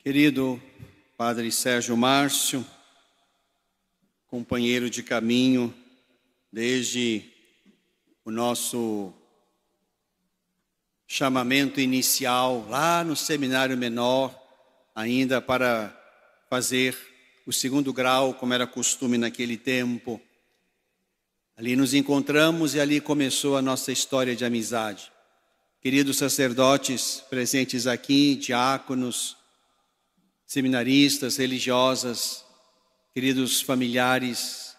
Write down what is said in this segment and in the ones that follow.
Querido Padre Sérgio Márcio, companheiro de caminho desde o nosso chamamento inicial lá no seminário menor, ainda para fazer o segundo grau, como era costume naquele tempo. Ali nos encontramos e ali começou a nossa história de amizade. Queridos sacerdotes presentes aqui, diáconos, seminaristas, religiosas, queridos familiares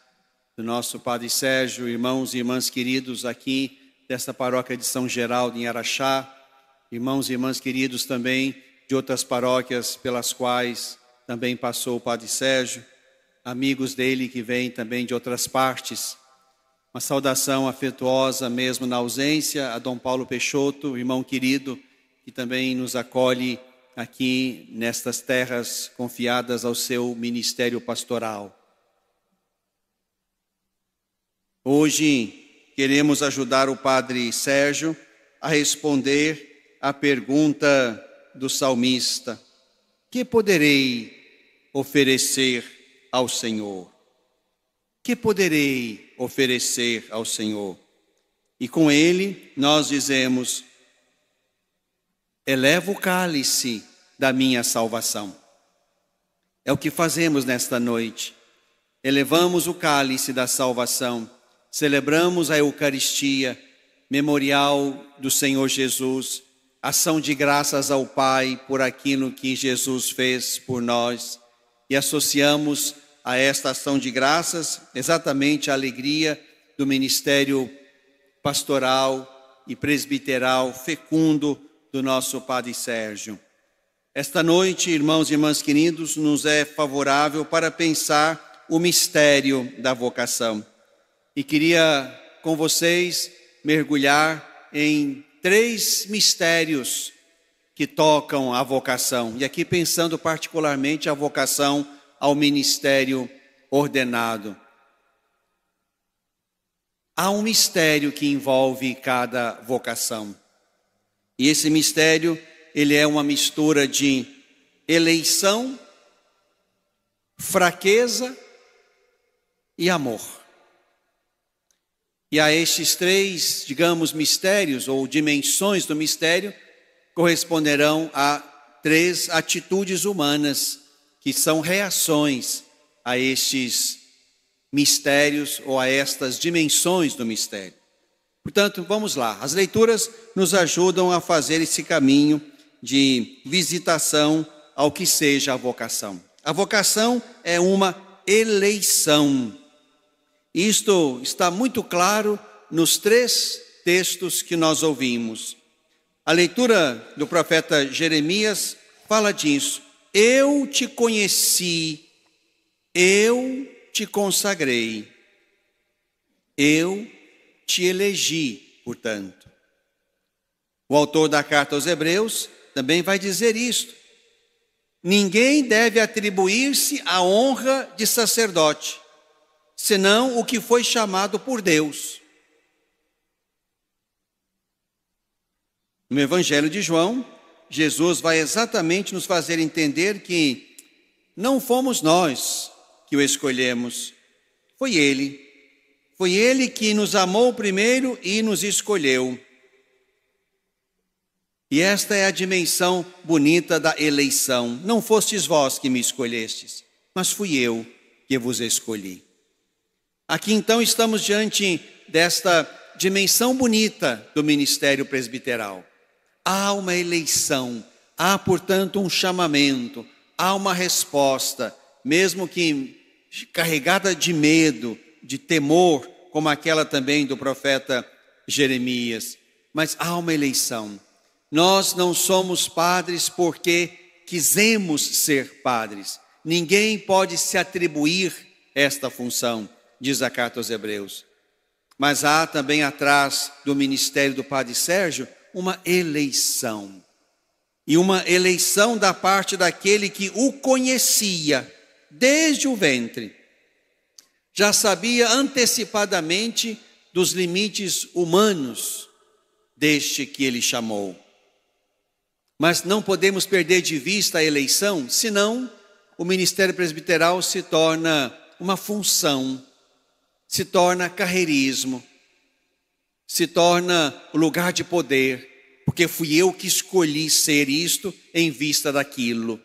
do nosso Padre Sérgio, irmãos e irmãs queridos aqui desta paróquia de São Geraldo em Araxá, irmãos e irmãs queridos também de outras paróquias pelas quais também passou o Padre Sérgio, amigos dele que vêm também de outras partes. Uma saudação afetuosa mesmo na ausência a Dom Paulo Peixoto, irmão querido, que também nos acolhe aqui nestas terras confiadas ao seu ministério pastoral. Hoje queremos ajudar o Padre Sérgio a responder à pergunta do salmista: que poderei oferecer ao Senhor? Que poderei oferecer ao Senhor? E com ele nós dizemos: eleva o cálice da minha salvação. É o que fazemos nesta noite. Elevamos o cálice da salvação. Celebramos a Eucaristia, memorial do Senhor Jesus, ação de graças ao Pai por aquilo que Jesus fez por nós. E associamos a esta ação de graças exatamente a alegria do ministério pastoral e presbiteral fecundo do nosso Padre Sérgio. Esta noite, irmãos e irmãs queridos, nos é favorável para pensar o mistério da vocação. E queria com vocês mergulhar em 3 mistérios que tocam a vocação. E aqui pensando particularmente a vocação ao ministério ordenado. Há um mistério que envolve cada vocação. E esse mistério, ele é uma mistura de eleição, fraqueza e amor. E a estes 3, digamos, mistérios ou dimensões do mistério corresponderão a 3 atitudes humanas que são reações a estes mistérios ou a estas dimensões do mistério. Portanto, vamos lá. As leituras nos ajudam a fazer esse caminho de visitação ao que seja a vocação. A vocação é uma eleição. Isto está muito claro nos 3 textos que nós ouvimos. A leitura do profeta Jeremias fala disso. Eu te conheci, eu te consagrei, eu te elegi, portanto. O autor da carta aos Hebreus também vai dizer isto. Ninguém deve atribuir-se a honra de sacerdote, senão o que foi chamado por Deus. No Evangelho de João, Jesus vai exatamente nos fazer entender que não fomos nós que o escolhemos, foi Ele. Foi Ele que nos amou primeiro e nos escolheu. E esta é a dimensão bonita da eleição. Não fostes vós que me escolhestes, mas fui eu que vos escolhi. Aqui então estamos diante desta dimensão bonita do ministério presbiteral. Há uma eleição, há portanto um chamamento, há uma resposta, mesmo que carregada de medo, de temor, como aquela também do profeta Jeremias. Mas há uma eleição. Nós não somos padres porque quisemos ser padres. Ninguém pode se atribuir esta função, diz a carta aos Hebreus. Mas há também atrás do ministério do Padre Sérgio uma eleição. E uma eleição da parte daquele que o conhecia desde o ventre. Já sabia antecipadamente dos limites humanos deste que ele chamou. Mas não podemos perder de vista a eleição, senão o ministério presbiteral se torna uma função, se torna carreirismo, se torna o lugar de poder, porque fui eu que escolhi ser isto em vista daquilo.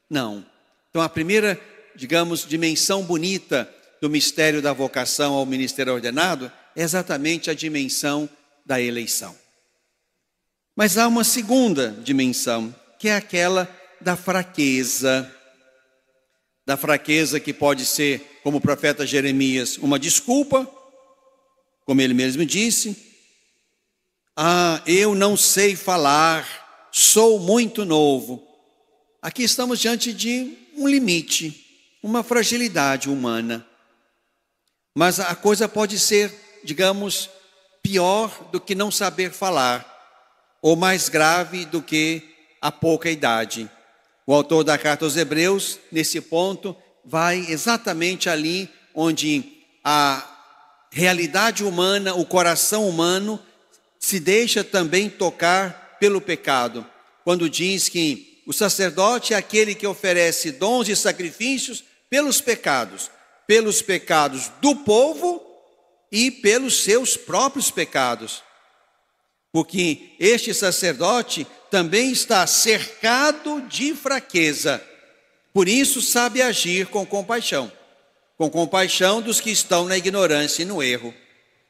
Não. Então a primeira, digamos, dimensão bonita do mistério da vocação ao ministério ordenado é exatamente a dimensão da eleição. Mas há uma segunda dimensão, que é aquela da fraqueza. Da fraqueza que pode ser, como o profeta Jeremias, uma desculpa, como ele mesmo disse: eu não sei falar, sou muito novo. Aqui estamos diante de um limite, uma fragilidade humana. Mas a coisa pode ser, digamos, pior do que não saber falar, ou mais grave do que a pouca idade. O autor da carta aos Hebreus, nesse ponto, vai exatamente ali onde a realidade humana, o coração humano, se deixa também tocar pelo pecado. Quando diz que o sacerdote é aquele que oferece dons e sacrifícios pelos pecados do povo e pelos seus próprios pecados. Porque este sacerdote também está cercado de fraqueza. Por isso sabe agir com compaixão dos que estão na ignorância e no erro,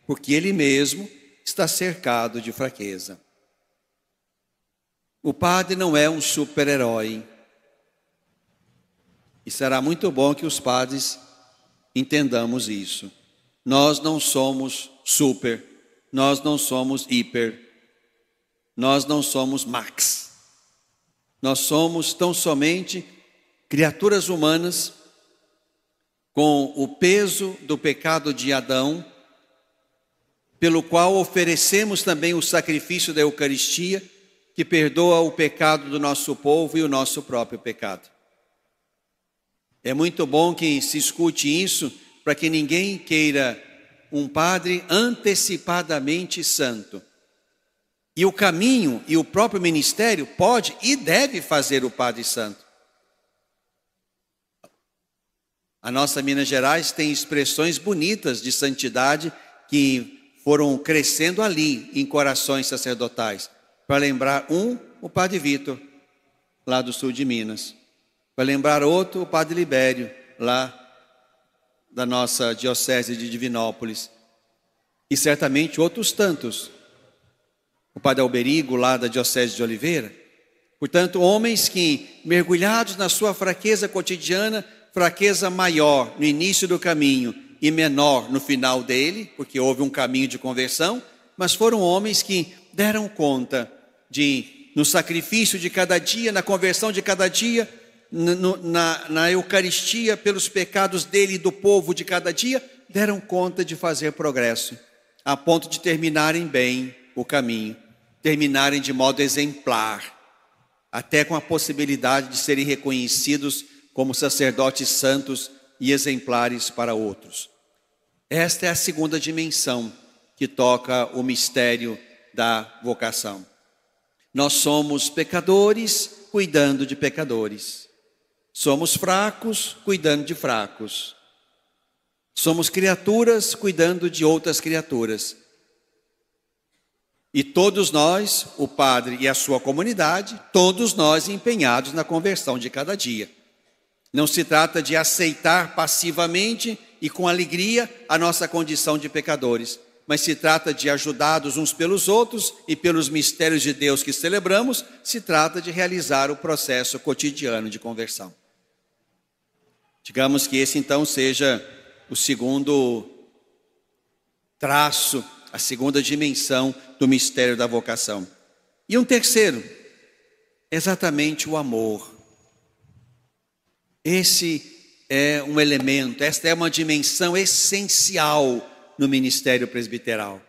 porque ele mesmo está cercado de fraqueza. O padre não é um super-herói. E será muito bom que os padres entendamos isso. Nós não somos super, nós não somos hiper, nós não somos max. Nós somos tão somente criaturas humanas com o peso do pecado de Adão, pelo qual oferecemos também o sacrifício da Eucaristia, que perdoa o pecado do nosso povo e o nosso próprio pecado. É muito bom que se escute isso, para que ninguém queira um padre antecipadamente santo. E o caminho e o próprio ministério pode e deve fazer o padre santo. A nossa Minas Gerais tem expressões bonitas de santidade que foram crescendo ali em corações sacerdotais. Para lembrar o padre Vitor, lá do sul de Minas. Para lembrar outro, o padre Libério, lá da nossa diocese de Divinópolis. E certamente outros tantos. O padre Alberigo, lá da diocese de Oliveira. Portanto, homens que, mergulhados na sua fraqueza cotidiana, fraqueza maior no início do caminho e menor no final dele, porque houve um caminho de conversão, mas foram homens que deram conta de, no sacrifício de cada dia, na conversão de cada dia, na Eucaristia, pelos pecados dele e do povo de cada dia, deram conta de fazer progresso, a ponto de terminarem bem o caminho, terminarem de modo exemplar, até com a possibilidade de serem reconhecidos como sacerdotes santos e exemplares para outros. Esta é a segunda dimensão que toca o mistério da vocação. Nós somos pecadores cuidando de pecadores. Somos fracos cuidando de fracos. Somos criaturas cuidando de outras criaturas. E todos nós, o padre e a sua comunidade, todos nós empenhados na conversão de cada dia. Não se trata de aceitar passivamente e com alegria a nossa condição de pecadores, mas se trata de, ajudados uns pelos outros e pelos mistérios de Deus que celebramos, se trata de realizar o processo cotidiano de conversão. Digamos que esse então seja o segundo traço, a segunda dimensão do mistério da vocação. E um terceiro, exatamente o amor. Esse é um elemento, esta é uma dimensão essencial no ministério presbiteral.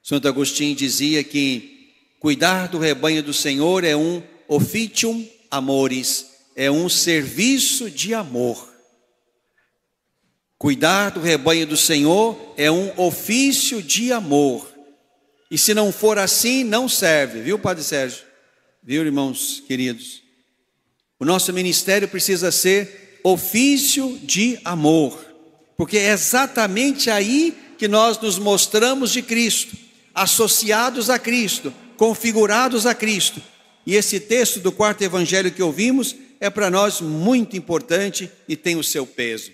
Santo Agostinho dizia que cuidar do rebanho do Senhor é um officium amoris, é um serviço de amor. Cuidar do rebanho do Senhor é um ofício de amor. E se não for assim, não serve, viu, Padre Sérgio? viu, irmãos queridos? O nosso ministério precisa ser ofício de amor, porque é exatamente aí que nós nos mostramos de Cristo, associados a Cristo, configurados a Cristo. E esse texto do quarto evangelho que ouvimos é para nós muito importante e tem o seu peso.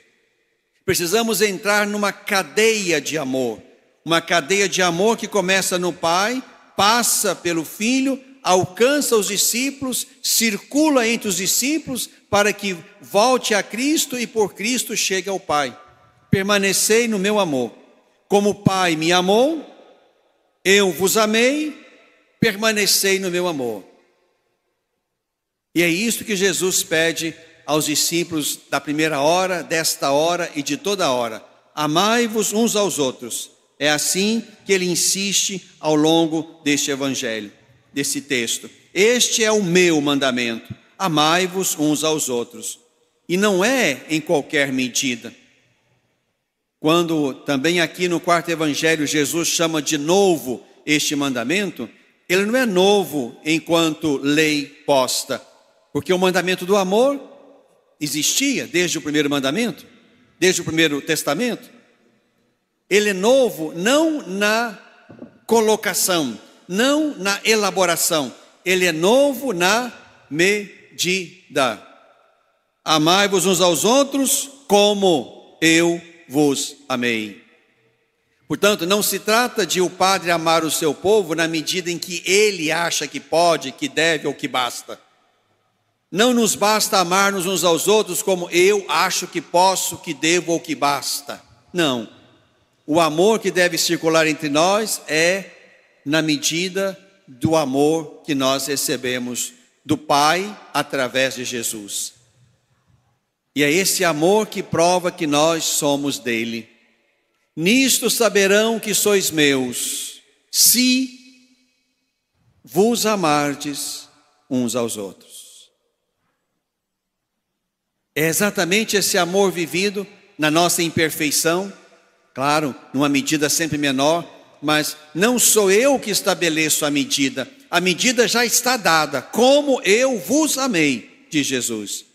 Precisamos entrar numa cadeia de amor, uma cadeia de amor que começa no Pai, passa pelo Filho, alcança os discípulos, circula entre os discípulos para que volte a Cristo e por Cristo chegue ao Pai. Permanecei no meu amor. Como o Pai me amou, eu vos amei, permanecei no meu amor. E é isso que Jesus pede aos discípulos da primeira hora, desta hora e de toda hora. Amai-vos uns aos outros. É assim que ele insiste ao longo deste evangelho, desse texto. Este é o meu mandamento. Amai-vos uns aos outros. E não é em qualquer medida. Quando também aqui no quarto evangelho Jesus chama de novo este mandamento, ele não é novo enquanto lei posta, porque o mandamento do amor existia desde o primeiro mandamento, desde o primeiro testamento. Ele é novo não na colocação, não na elaboração, ele é novo na medida. Amai-vos uns aos outros como eu vos amei. Portanto, não se trata de o padre amar o seu povo na medida em que ele acha que pode, que deve ou que basta. Não nos basta amar-nos uns aos outros como eu acho que posso, que devo ou que basta. Não. O amor que deve circular entre nós é na medida do amor que nós recebemos do Pai através de Jesus. E é esse amor que prova que nós somos dele. Nisto saberão que sois meus, se vos amardes uns aos outros. É exatamente esse amor vivido na nossa imperfeição, claro, numa medida sempre menor, mas não sou eu que estabeleço a medida já está dada, como eu vos amei, diz Jesus.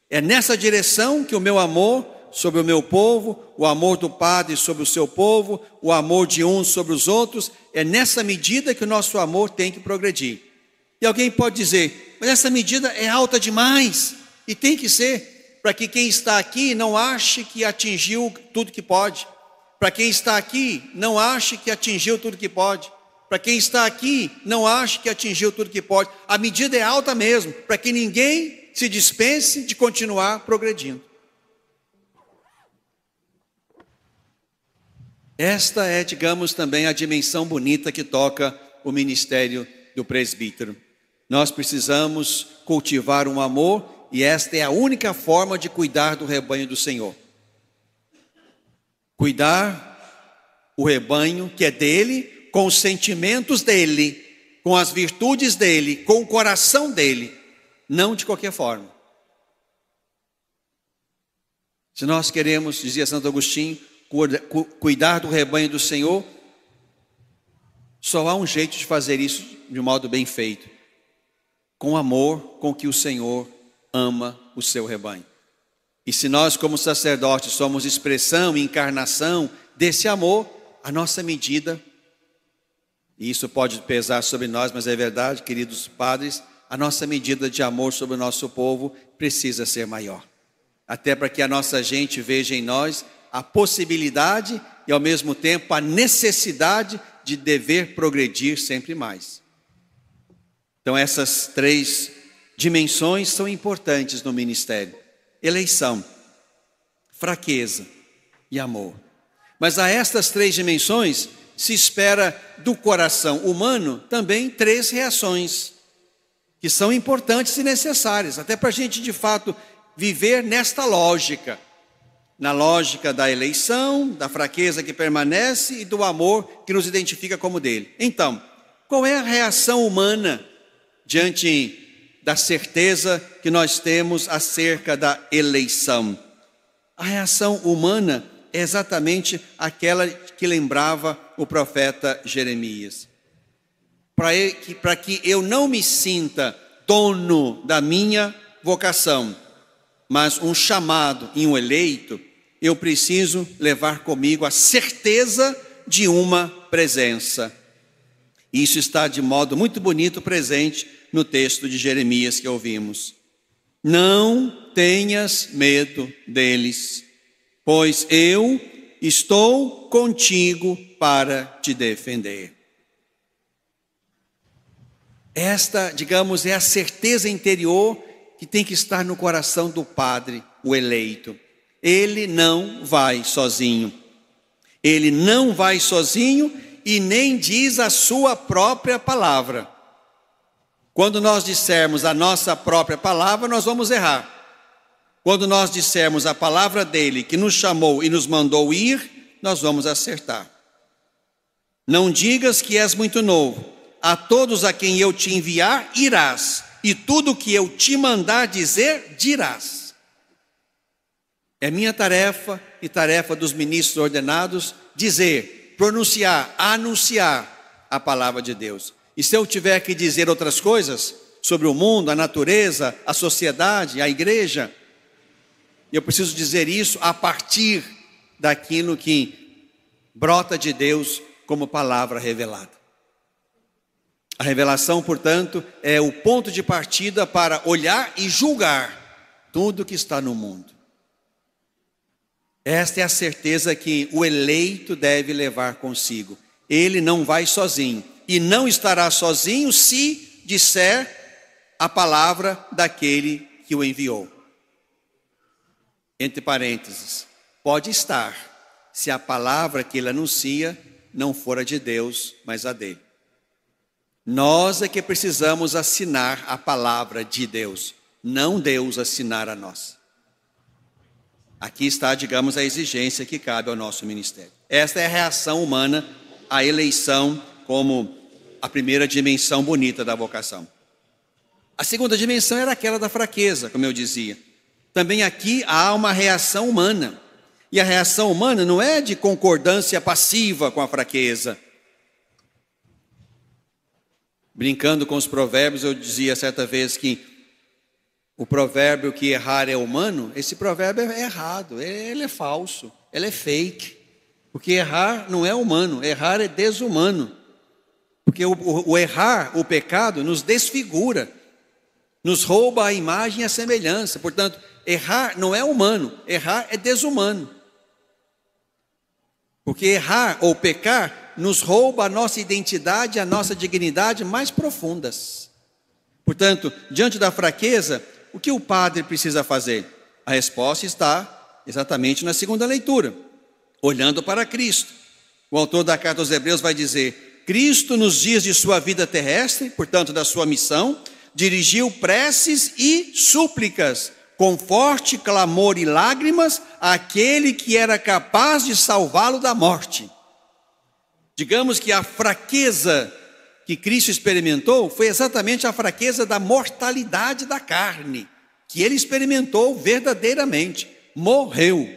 É nessa direção que o meu amor sobre o meu povo, o amor do Padre sobre o seu povo, o amor de uns sobre os outros, é nessa medida que o nosso amor tem que progredir. E alguém pode dizer, mas essa medida é alta demais, e tem que ser, para que quem está aqui não ache que atingiu tudo que pode, para quem está aqui não ache que atingiu tudo que pode, para quem está aqui não ache que atingiu tudo que pode. A medida é alta mesmo, para que ninguém se dispense de continuar progredindo. Esta é, digamos, também a dimensão bonita que toca o ministério do presbítero. Nós precisamos cultivar um amor e esta é a única forma de cuidar do rebanho do Senhor. Cuidar o rebanho que é dele, com os sentimentos dele, com as virtudes dele, com o coração dele, não de qualquer forma. Se nós queremos, dizia Santo Agostinho, cuidar do rebanho do Senhor, só há um jeito de fazer isso de um modo bem feito, com amor com que o Senhor ama o seu rebanho. E se nós como sacerdotes somos expressão e encarnação desse amor, a nossa medida, e isso pode pesar sobre nós, mas é verdade, queridos padres, a nossa medida de amor sobre o nosso povo precisa ser maior, até para que a nossa gente veja em nós a possibilidade e ao mesmo tempo a necessidade de dever progredir sempre mais. Então essas três dimensões são importantes no ministério: eleição, fraqueza e amor. Mas a estas três dimensões se espera do coração humano também três reações, que são importantes e necessárias, até para a gente de fato viver nesta lógica. Na lógica da eleição, da fraqueza que permanece e do amor que nos identifica como dele. Então, qual é a reação humana diante da certeza que nós temos acerca da eleição? A reação humana é exatamente aquela que lembrava o profeta Jeremias. Para que eu não me sinta dono da minha vocação, mas um chamado e um eleito, eu preciso levar comigo a certeza de uma presença. Isso está de modo muito bonito presente no texto de Jeremias que ouvimos. Não tenhas medo deles, pois eu estou contigo para te defender. Esta, digamos, é a certeza interior que tem que estar no coração do Padre, o eleito. Ele não vai sozinho. Ele não vai sozinho e nem diz a sua própria palavra. Quando nós dissermos a nossa própria palavra, nós vamos errar. Quando nós dissermos a palavra dele, que nos chamou e nos mandou ir, nós vamos acertar. Não digas que és muito novo. A todos a quem eu te enviar, irás. E tudo o que eu te mandar dizer, dirás. É minha tarefa e tarefa dos ministros ordenados dizer, pronunciar, anunciar a palavra de Deus. E se eu tiver que dizer outras coisas sobre o mundo, a natureza, a sociedade, a igreja, eu preciso dizer isso a partir daquilo que brota de Deus como palavra revelada. A revelação, portanto, é o ponto de partida para olhar e julgar tudo que está no mundo. Esta é a certeza que o eleito deve levar consigo. Ele não vai sozinho. E não estará sozinho se disser a palavra daquele que o enviou. Entre parênteses, pode estar, se a palavra que ele anuncia não for a de Deus, mas a dele. Nós é que precisamos assinar a palavra de Deus, não Deus assinar a nós. Aqui está, digamos, a exigência que cabe ao nosso ministério. Esta é a reação humana à eleição como a primeira dimensão bonita da vocação. A segunda dimensão era aquela da fraqueza, como eu dizia. Também aqui há uma reação humana. E a reação humana não é de concordância passiva com a fraqueza. Brincando com os provérbios, eu dizia certa vez que o provérbio que errar é humano, esse provérbio é errado, ele é falso, ele é fake. Porque errar não é humano, errar é desumano. Porque o errar, o pecado, nos desfigura, nos rouba a imagem e a semelhança. Portanto, errar não é humano, errar é desumano. Porque errar ou pecar nos rouba a nossa identidade e a nossa dignidade mais profundas. Portanto, diante da fraqueza, o que o padre precisa fazer? A resposta está exatamente na segunda leitura, olhando para Cristo. O autor da carta aos Hebreus vai dizer: Cristo, nos dias de sua vida terrestre, portanto da sua missão, dirigiu preces e súplicas, com forte clamor e lágrimas, àquele que era capaz de salvá-lo da morte. Digamos que a fraqueza que Cristo experimentou foi exatamente a fraqueza da mortalidade da carne, que ele experimentou verdadeiramente, morreu.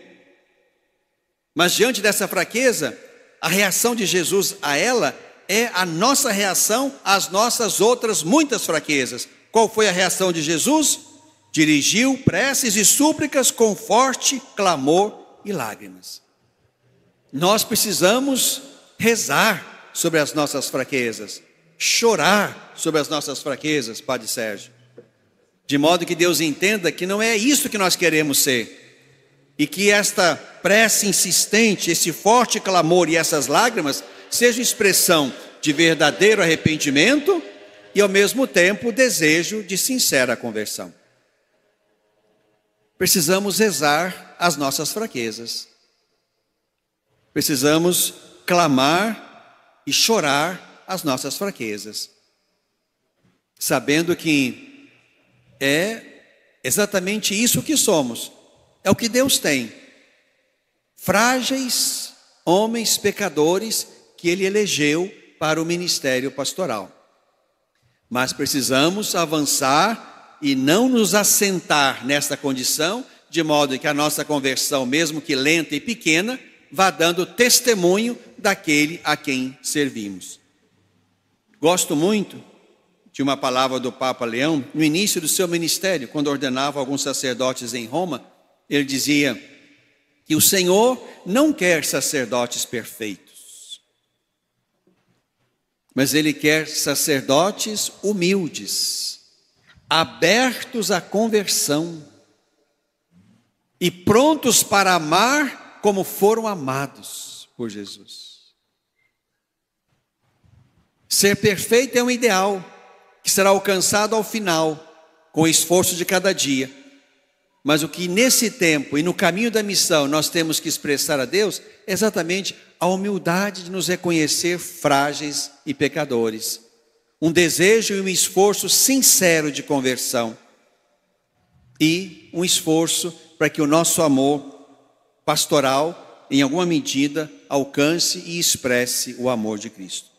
Mas diante dessa fraqueza, a reação de Jesus a ela é a nossa reação às nossas outras muitas fraquezas. Qual foi a reação de Jesus? Dirigiu preces e súplicas com forte clamor e lágrimas. Nós precisamos rezar sobre as nossas fraquezas, chorar sobre as nossas fraquezas, Padre Sérgio, de modo que Deus entenda que não é isso que nós queremos ser, e que esta prece insistente, esse forte clamor e essas lágrimas seja expressão de verdadeiro arrependimento e ao mesmo tempo desejo de sincera conversão. Precisamos rezar as nossas fraquezas, precisamos clamar e chorar as nossas fraquezas, sabendo que é exatamente isso que somos, é o que Deus tem, frágeis homens pecadores que Ele elegeu para o ministério pastoral. Mas precisamos avançar e não nos assentar nesta condição, de modo que a nossa conversão, mesmo que lenta e pequena, vá dando testemunho daquele a quem servimos. Gosto muito de uma palavra do Papa Leão, no início do seu ministério, quando ordenava alguns sacerdotes em Roma, ele dizia que o Senhor não quer sacerdotes perfeitos, mas Ele quer sacerdotes humildes, abertos à conversão e prontos para amar como foram amados por Jesus. Ser perfeito é um ideal que será alcançado ao final, com o esforço de cada dia. Mas o que nesse tempo e no caminho da missão nós temos que expressar a Deus é exatamente a humildade de nos reconhecer frágeis e pecadores. Um desejo e um esforço sincero de conversão. E um esforço para que o nosso amor pastoral, em alguma medida, alcance e expresse o amor de Cristo.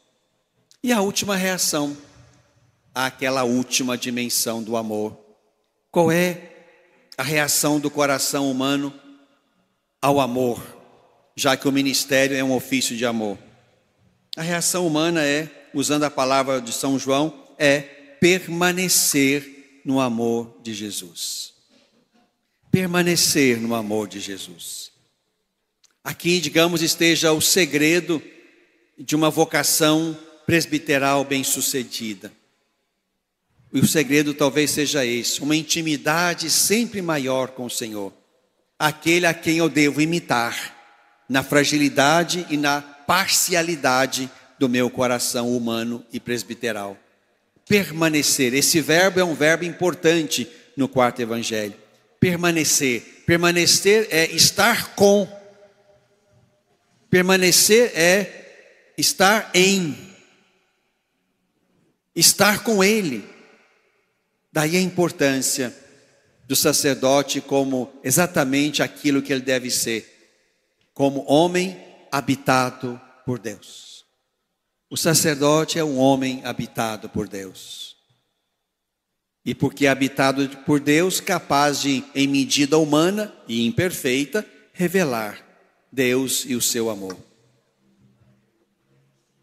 E a última reação àquela última dimensão do amor. Qual é a reação do coração humano ao amor, já que o ministério é um ofício de amor? A reação humana é, usando a palavra de São João, é permanecer no amor de Jesus. Permanecer no amor de Jesus. Aqui, digamos, esteja o segredo de uma vocação presbiteral bem-sucedida. E o segredo talvez seja esse: uma intimidade sempre maior com o Senhor, aquele a quem eu devo imitar, na fragilidade e na parcialidade do meu coração humano e presbiteral. Permanecer, esse verbo é um verbo importante no quarto evangelho. Permanecer, permanecer é estar com, permanecer é estar em, estar com Ele. Daí a importância do sacerdote como exatamente aquilo que ele deve ser, como homem habitado por Deus. O sacerdote é um homem habitado por Deus. E porque é habitado por Deus, capaz de, em medida humana e imperfeita, revelar Deus e o seu amor.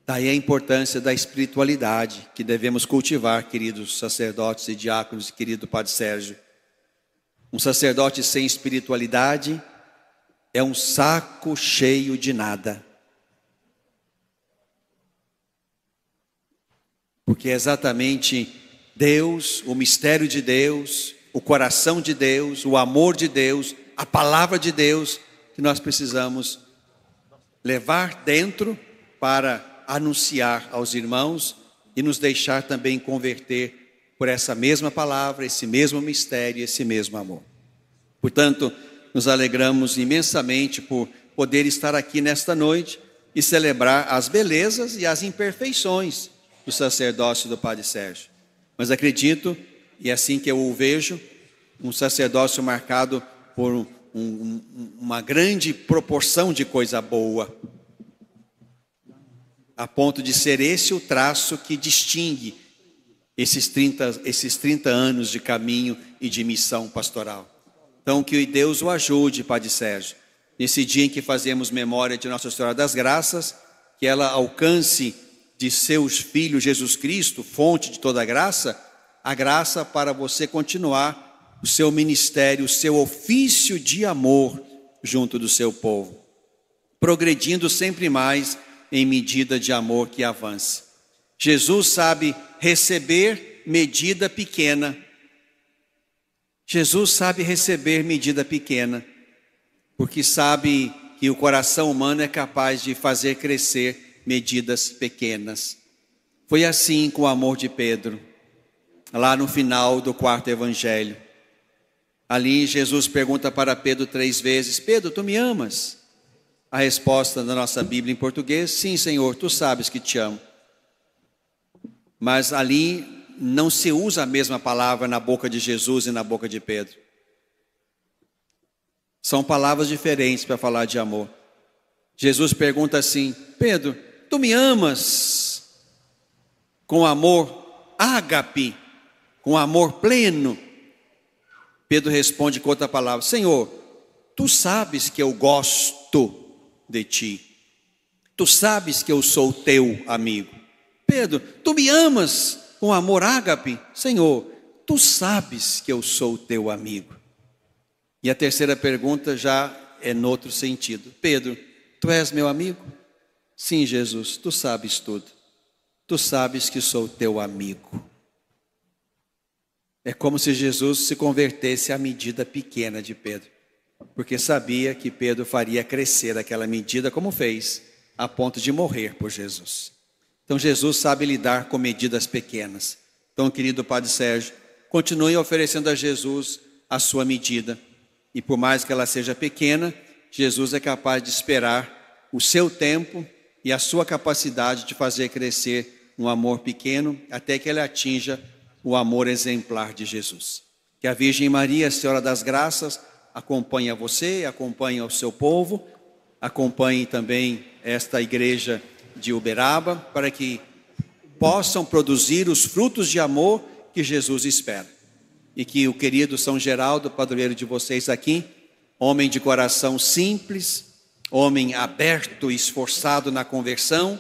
Daí a importância da espiritualidade que devemos cultivar, queridos sacerdotes e diáconos, querido Padre Sérgio. Um sacerdote sem espiritualidade é um saco cheio de nada. Porque é exatamente Deus, o mistério de Deus, o coração de Deus, o amor de Deus, a palavra de Deus, que nós precisamos levar dentro para anunciar aos irmãos e nos deixar também converter por essa mesma palavra, esse mesmo mistério, esse mesmo amor. Portanto, nos alegramos imensamente por poder estar aqui nesta noite e celebrar as belezas e as imperfeições do sacerdócio do Padre Sérgio. Mas acredito, e é assim que eu o vejo, um sacerdócio marcado por uma grande proporção de coisa boa, a ponto de ser esse o traço que distingue esses 30 anos de caminho e de missão pastoral. Então, que Deus o ajude, Padre Sérgio, nesse dia em que fazemos memória de Nossa Senhora das Graças, que ela alcance de seus filhos Jesus Cristo, fonte de toda a graça para você continuar o seu ministério, o seu ofício de amor junto do seu povo, progredindo sempre mais em medida de amor que avança. Jesus sabe receber medida pequena. Jesus sabe receber medida pequena, porque sabe que o coração humano é capaz de fazer crescer medidas pequenas. Foi assim com o amor de Pedro, lá no final do quarto evangelho. Ali Jesus pergunta para Pedro 3 vezes: Pedro, tu me amas? A resposta da nossa Bíblia em português: sim, Senhor, tu sabes que te amo. Mas ali não se usa a mesma palavra na boca de Jesus e na boca de Pedro. São palavras diferentes para falar de amor. Jesus pergunta assim: Pedro, tu me amas com amor ágape, com amor pleno? Pedro responde com outra palavra: Senhor, tu sabes que eu gosto de ti. Tu sabes que eu sou teu amigo. Pedro, tu me amas com amor ágape, Senhor, tu sabes que eu sou teu amigo. E a terceira pergunta já é noutro sentido. Pedro, tu és meu amigo? Sim, Jesus, tu sabes tudo. Tu sabes que sou teu amigo. É como se Jesus se convertesse à medida pequena de Pedro, porque sabia que Pedro faria crescer aquela medida como fez, a ponto de morrer por Jesus. Então Jesus sabe lidar com medidas pequenas. Então, querido Padre Sérgio, continue oferecendo a Jesus a sua medida. E por mais que ela seja pequena, Jesus é capaz de esperar o seu tempo e a sua capacidade de fazer crescer um amor pequeno até que ele atinja o amor exemplar de Jesus. Que a Virgem Maria, Senhora das Graças, acompanhe a você, acompanhe o seu povo, acompanhe também esta igreja de Uberaba, para que possam produzir os frutos de amor que Jesus espera. E que o querido São Geraldo, padroeiro de vocês aqui, homem de coração simples, homem aberto e esforçado na conversão,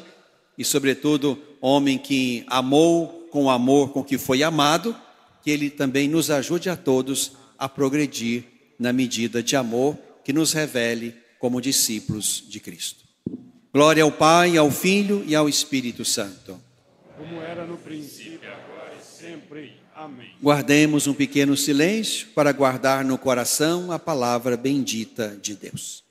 e sobretudo homem que amou com o amor com que foi amado, que ele também nos ajude a todos a progredir na medida de amor que nos revele como discípulos de Cristo. Glória ao Pai, ao Filho e ao Espírito Santo. Como era no princípio, agora e sempre. Amém. Guardemos um pequeno silêncio para guardar no coração a palavra bendita de Deus.